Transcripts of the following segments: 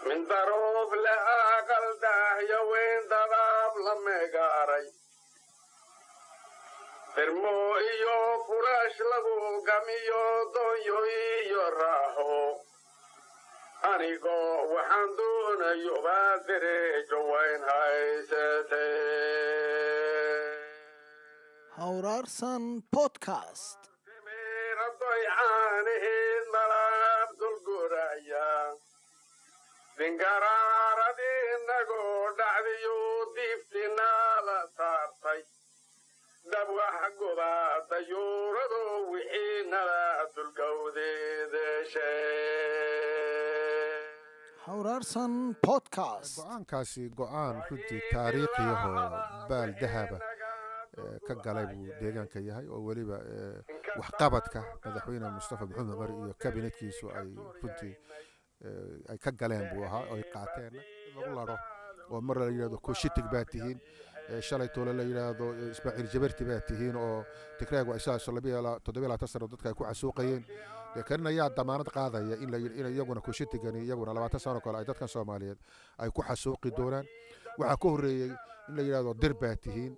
من ضروب لأقل داهية وين ضرب لمقاري فرمو إيو فراش لغو قميو دويو إيو راهو أنيقو وحندون يبادري جوين هايستي Hawraarsan podcast. ضيعانهن ملاب ذو القرايا بنقراردين نقول دعديو ديفتنا لصارتي دبغا حقوبا ديوردو وحينا ذو القودي Hawraarsan podcast. go-aankaasi go-aan runtii taariikhiyahoo baal dahaba ka galay buu deegaanka yahay oo weliba waxqabadka madaxweyne mustafa maxamed cumar iyo kabinetkiisu ay runtii ay ka galeen buu ahaa oo ay qaateenna in lagu laro oo mar la yidhahdo koshitig baa tihiin shalay toole la yidhaahdo ismaaciil jabarti baa tihiin oo tigraagu ay sidaas 7 sano dadka ay ku casuuqayeen kan ayaa damaanad qaadaya in iyaguna koshitigani iyaguna 20 sano kale ay dadkan Soomaaliyeed ay ku xasuuqi doonaan waxa ka horeeyay in la yiraahdo dir baa tihiin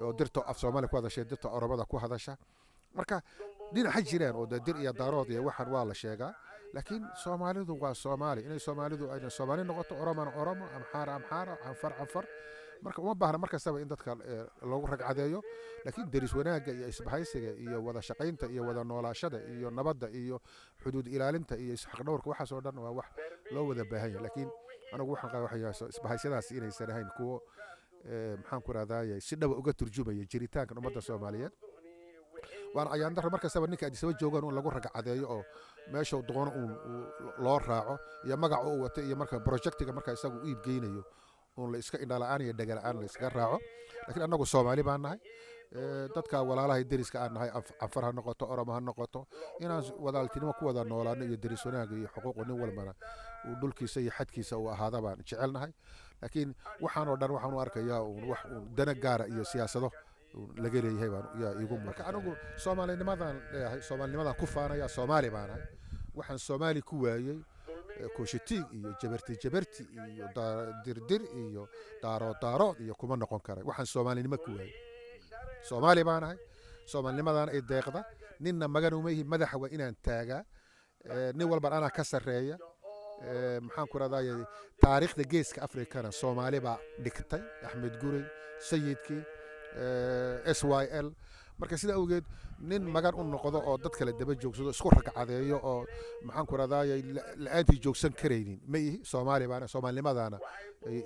oo dirta af Soomaali ku hadashay dirta Oromada ku hadasha marka dhinaca jiraan oo dir iyo daarood iyo waxan waa la sheegaa laakiin Soomaalidu waa Soomaali inay Soomaalidu ay Soomaali noqoto Oromo amxaar anfar marka uma baahna markastaba in dadka lagu ragcadeeyo laakiin daris wanaaga iyo isbahaysiga iyo wada shaqaynta iyo wada noolaashada iyo nabadda iyo xuduud ilaalinta iyo xaq dhawrka waxaas oo dhan waa wax loo wada baahan yahay laakiin anagu waxaan qaba isbahaysadaas inay sanahayn kuwo maxaan ku raadayay si dhaw uga turjumaya jiritaanka ummadda Soomaaliyeed waan ayaan dar markastaba ninka Addis Ababa joogan oo lagu ragcadeeyo oo meesha doono loo raaco iyo magac uu wato iyo marka projectiga marka isagu u iibgeynayo oo la iska indhalaan iyo dhagala'aan la iska raaco laakiin anagu Soomaali baan nahay dadka walaalaha deriska aan nahay afar ha noqoto Oromo ha noqoto inaan wadaaltinimo ku wada noolaano iyo deris wanaag iyo xuquuq nin walbana uu dhulkiisa iyo xadkiisa uu ahaada baan jecelnahay laakiin waxaan oo dhan waxaan u arkayaa wax dana gaara iyo siyaasado laga leeyahay baan igu marka anagu Soomaalinimadan ku faanaya Soomaali baan nahay waxaan Soomaali ku waayay koshitig iyo jabarti iyo dirdir iyo daarood iyo kuma noqon kara waxaan Soomaalinimo ku waayay Soomaali baan ahay Soomaalinimadan ay deeqda ninna magan uma yihiin madaxa waa inaan taagaa nin walba ana ka sareeya maxaan ku raadayay taariikhda geeska Afrikana Soomaali baa dhigtay Axmed Gurey sayidkii SYL marka sida awgeed nin magan u noqdo oo dad kale daba joogsado isku ragcadeeyo oo maxaan ku raadayay la'aantii joogsan kareynin ma yihi Soomaalinimadana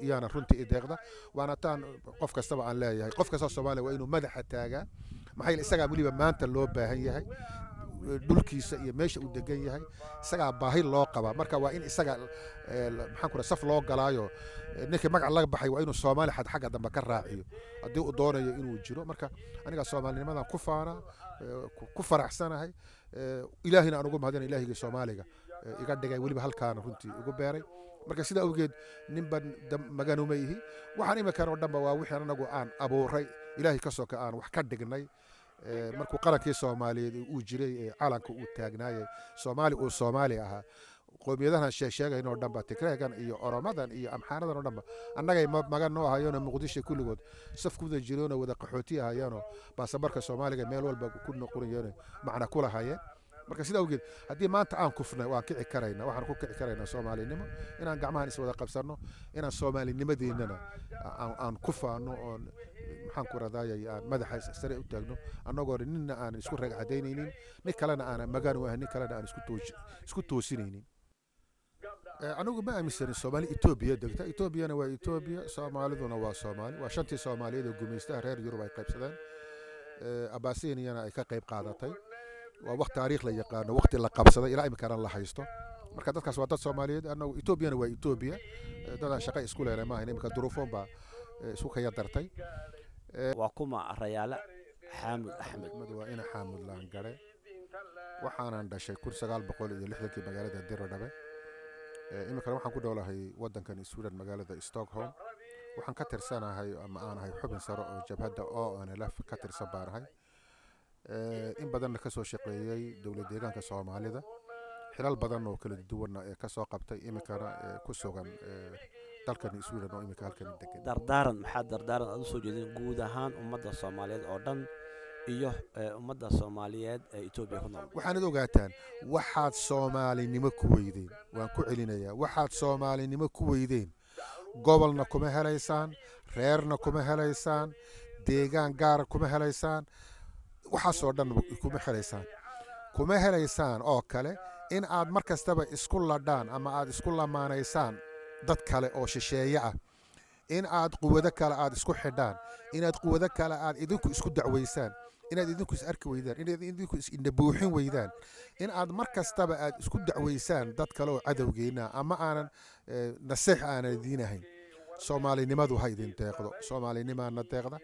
iyana runtii deeqda waana taan qof kastaba aan leeyahay qof kasta Soomaali waa inuu madaxa taagaa maxay isaga waliba maanta loo baahan yahay dhulkiisa iyo meesha uu degan yahay isaga baahi loo qaba marka waa in isaga maxaan ku saf loo galaayo ninka magac laga baxay waa inuu Soomaali xagga dambe ka raaciyo hadii uu doonayo inuu jiro marka aniga Soomaalinimadan ku faana ku faraxsanahay ilaahina aan ugu mahadin ilaahiga Soomaaliga iga dhigay waliba halkaan runtii ugu beeray marka sida awgeed ninban maganu ma yihi waxaan imika oo dhanba waa wixii anagu aan abuuray ilaahi ka soo ka aan wax ka dhignay markuu qarankii Soomaaliyeed uu jiray calanka uu taagnaayay Soomaali ahaa qoomiyadahan sheegayno dhanba Tigreegan iyo Oromadan iyo Amxaaradan oo dhanba annagay magan noo ahayeen Muqdisho kulligood safkuda jiroona wada qaxooti ahayeen baasaboorka Soomaaliga meel walba ku noqonayeen macna kula hayeen marka sida awgeed hadii maanta aan kufnay waan kici karayna waxaan ku kici karayna Soomaalinimo inaan gacmahan is wada qabsano inaan Soomaalinimadeennana aan ku faano oo maxaan ku raadayay aan madaxa sare u taagno annagoo ninna aan isku ragcadeynaynin nin kalena aan magan u ahay nin kalena aan isku toosinaynin anigu ma aaminsan Soomaali Itoobiya degta Itoobiyana waa Itoobiya Soomaaliduna waa Soomaali waa shantii Soomaaliyeed oo gumaystaha reer Yurub ay qaybsadeen Abaasiiniyana ay ka qayb qaadatay waa waqti taariikh la yaqaan waqti la qabsaday ilaa imika la haysto marka dadkaas waa dad Soomaaliyeed anagu Itoobiyana waa Itoobiya dadaan shaqo isku leeyahay ma imika duruufon ba isku ka yadartay waa kuma Rayaala Xaamud Axmed waa ina Xaamud laan gare waxaan dhashay 1960 magaalada Diradhabe imika waxaan ku dhawlahay wadankan Sweden magaalada Stockholm waxaan ka tirsanahay ama aan ahay xubin sare oo jabhadda ONLF ka tirsan baarahay in badan ka soo shaqeeyay dawladda deegaanka Soomaalida xilal badan oo kala duwan ee ka soo qabtay iminkana ku sugan dalkan Sweden oo iminka halkan degan. dardaaran maxaa dardaaran aad u soo jeedin guud ahaan ummadda Soomaaliyeed oo dhan iyo ummadda Soomaaliyeed ee Itoobiya ku nool? waxaanad ogaataan waxaad soomaalinimo ku weydeen, waan ku celinayaa, waxaad soomaalinimo ku weydeen gobolna kuma helaysaan, reerna kuma helaysaan, deegaan gaar kuma helaysaan, waxaasoo dhan kuma helaysaan oo kale in aad mar kastaba isku ladhaan ama aad isku lamaanaysaan dad kale oo shisheeye ah, in aad quwado kale aad isku xidhaan, inaad quwado kale aad idinku isku dacwaysaan, inaad idinku is arki weydaan, inaad idinku is indhabuuxin weydaan, in aad mar kastaba aad isku dacwaysaan dad kale oo cadowgeena ama aanan naseex aanan idiin ahayn. soomaalinimadu ha idin deeqdo, soomaalinimaana deeqda,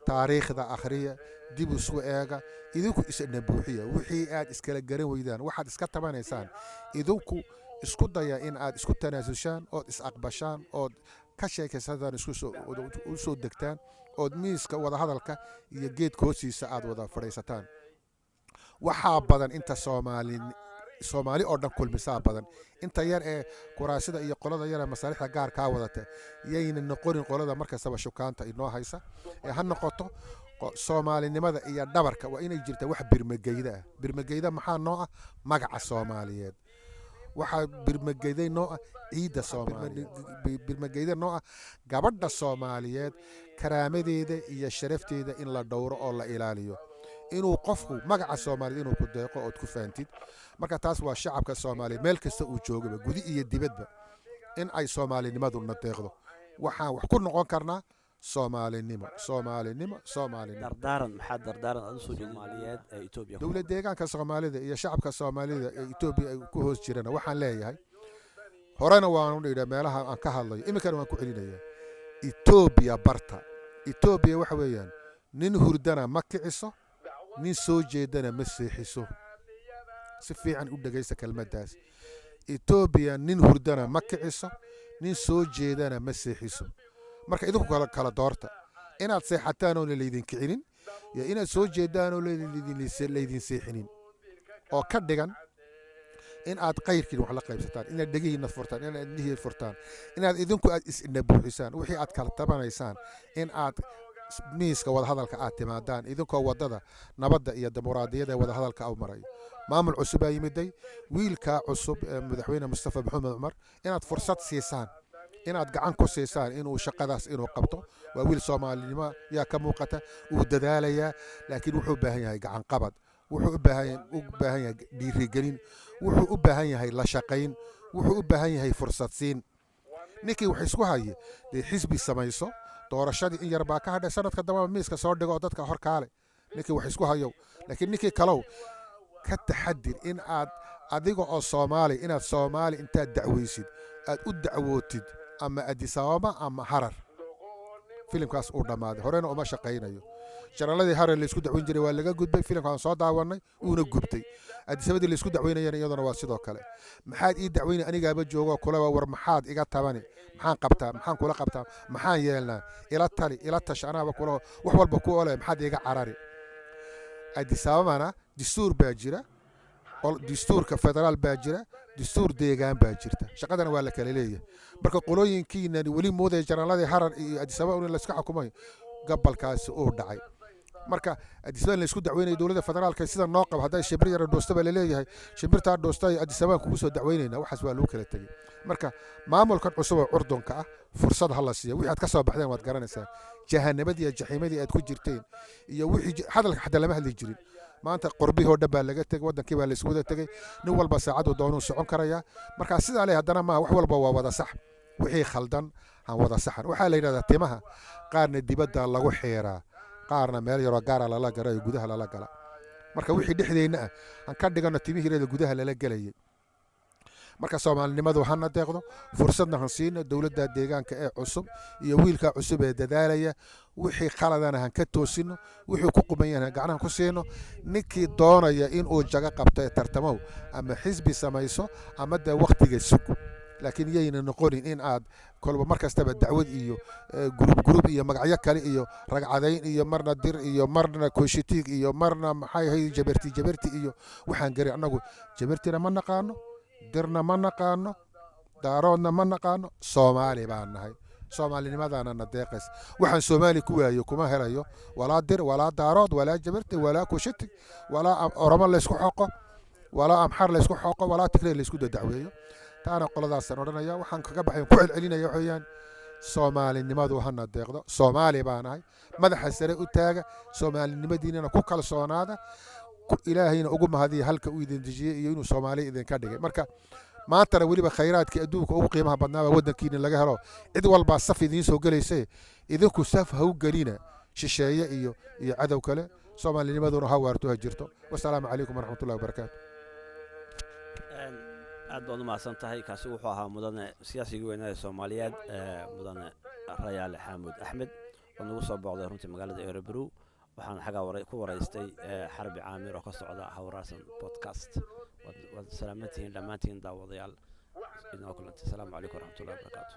taariikhda akhriya, dib isu eega, idinku is indhabuuxiya, wixii aad iskala garan weydaan, waxaad iska tabanaysaan idinku isku daya in aad isku tanaasushaan ood is aqbashaan ood ka sheekaysataan u soo degtaan ood miiska wada hadalka iyo geedka hoostiisa aad wada fadhiisataan. waxaa badan inta Soomaali oo dhan kulmisaa badan, inta yar ee kuraasida iyo qolada yar ee masaalixda gaar kaa wadata yayna noqonin qolada markastaba shukaanta inoo haysa ee ha noqoto soomaalinimada iyo dhabarka waa inay jirta wax birmageyda ah. birmageyda maxaa noo ah? magaca Soomaaliyeed. waxaa birmageyday noo ah ciidda Soomaaliyeed, birmageyda noo ah gabadha Soomaaliyeed, karaamadeeda iyo sharafteeda in la dhowro oo la ilaaliyo, inuu qofku magaca Soomaaliyeed inuu ku deeqo ood ku faantid. marka taas waa shacabka Soomaaliyeed meel kasta uu joogaba gudi iyo dibadba in ay soomaalinimadu na deeqdo. waxaan wax ku noqon karnaa soomaalinimo. dardaaran maxaa dardaaran aad u soo jeedin Soomaaliyeed ee Itoobiya? dowlad deegaanka Soomaalida iyo shacabka Soomaalida ee Itoobiya ay ku hoos jirana waxaan leeyahay, horena waan u dhigay meelaha aan ka hadlayo, iminkana waan ku celinayaa, Itoobiya barta. Itoobiya waxa weeyaan nin hurdana ma kiciso, nin soo jeedana ma seexiso. si fiican u dhagaysta kelmaddaas. Itoobiya nin hurdana ma kiciso, nin soo jeedana ma seexiso. marka idinku kala doorta inaad seexataan oo laydin kicinin iyo inaad soo jeedaan oo laydin seexinin, oo ka dhigan in aad qayrkiin wax la qaybsataan, inaad dhegihiina furtaan, inaad indhihiina furtaan, inaad idinku aad is-indhabuuxisaan, wixii aad kala tabanaysaan in aad miiska wadahadalka aad timaadaan idinkoo wadada nabadda iyo dimuqraadiyadda ee wadahadalka u maray. maamul cusub aa yimiday, wiilkaa cusub ee madaxweyne Mustafa Maxamed Cumar inaad fursad siisaan, inaad gacan ku siisaan inuu shaqadaas inuu qabto. waa wiil Soomaalinimo yaa ka muuqata, uu dadaalayaa, laakiin wuxuu u baahan yahay gacan qabad, wuxuu u baahan yahay dhiirigelin, wuxuu u baahan yahay la shaqayn, wuxuu u baahan yahay fursad siin. ninkii wax isku haye dee xisbi samayso, doorashadii in yar baa ka hadhay, sanadka dambaba miiska soo dhigo oo dadka hor kaale ninkii wax isku hayo. laakiin ninkii kalow ka taxadir in aad adiga oo Soomaali inaad Soomaali intaad dacwaysid aad u dacwootid ama Addis Ababa ama Harar. filimkaas uu dhammaaday, horena uma shaqaynayo. janaaladii Harar la isku dacweyn jiray waa laga gudbay, filimkaan soo daawanay uuna gubtay. Addis Ababa la isku dacweynayana iyaduna waa sidoo kale. maxaad ii dacweynay anigaaba joogo kula war maxaad iga tabani, maxaan qabtaa, maxaan kula qabtaa, maxaan yeelnaa, ila tali ila tash anaaba kula wax walba ku ole, maxaad iga carari. Addis Ababana dastuur baa jira, dastuurka federaal baa jira, dastuur deegaan baa jirta, shaqadana waa la kala leeyahay. marka qolooyinkiinani weli moodaya janaaladii Harar iyo Addis Ababa in la iska xukumayo, gabalkaasi uu dhacay. marka Addis Ababa la isku dacweynay dowladda federaalka sida noo qab haday shimbir yar dhoosta baa la leeyahay, shimbirta dhoosta ay Addis Ababa kugu soo dacweynayna, waxaas waa loo kala tagay. marka maamulkan cusub ee Urdunka ah fursad ha la siiyo, wixii aad ka soo baxdeen waad garanaysaa, jahanabadii iyo jaxiimadii aad ku jirteen iyo wixii hadalka xataa lama hadli jirin. maanta qurbihii oo dhan baa laga tegay, wadankii baa la isku wada tegay, nin walba saacadu doonuu socon karaya. marka sidaa leh haddana ma wax walba waa wada sax, wixii khaldan han wada saxan. waxaa la yidhahdaa timaha qaarna dibadda lagu xiiraa, qaarna meel yaroo gaara lala gala iyo gudaha lala gala. marka wixii dhexdeenna ah aan ka dhigano timihiireeda gudaha lala gelayay. marka Soomaalinimadu hana deeqdo, fursadna han siino dowladda deegaanka ee cusub iyo wiilka cusub ee dadaalaya. wixii qaladana han ka toosino, wixii ku qumayana gacanaha ku siino. ninkii doonaya inuu jaga qabto ee tartamow ama xisbi samayso ama de waqtiga sugo, laakiin yayna noqonin in aad kolba markastaba dacwad iyo group iyo magacyo kale iyo ragcadayn iyo marna dir iyo marna koshitiig iyo marna maxay ahayd jabarti iyo waxaan gari anagu jabartina ma naqaano, dirna ma naqaano daaroodna ma naqaano soomaali baan nahay soomaalinimadaana na deeqays waxaan soomaali ku waayo kuma helayo walaa dir walaa daarood walaa jabirti walaa kushiti walaa oromo laysku xoqo walaa amxar laysku xoqo walaa tigray laysku dadacweeyo taana qoladaasaan odhanaya waxaan kaga baxay ku celcelinaya waxweeyaan soomaalinimadu hana deeqdo soomaali baa nahay madaxa sare u taaga soomaalinimadiinana ku kalsoonaada ilaahayna ugu mahadiya halka uu idin dejiyey iyo inuu soomaali idinka dhigay marka maantana weliba khayraadkii adduunka ugu qiimaha badnaaba waddankiina laga helo cid walbaa saf idiin soo gelaysa idinku saf ha u gelina shisheeye iyo cadow kale soomaalinimaduna ha waarto ha jirto wasalaamu calaykum waraxmatullahi wabarakaatu aad baad u mahadsan tahay kaasi wuxuu ahaa mudane siyaasigii weynaa ee soomaaliyeed mudane rayaale xaamud axmed oo nagu soo booqday runtii magaalada erebrow waxaan xagaa ku waraystay xarbi caamir oo ka socda hawraarsan podcast waad salaamantihiin dhammaantiin daawadayaal idinoo kulantay asalaamu calaykum waraxmatullahi wabarakaatu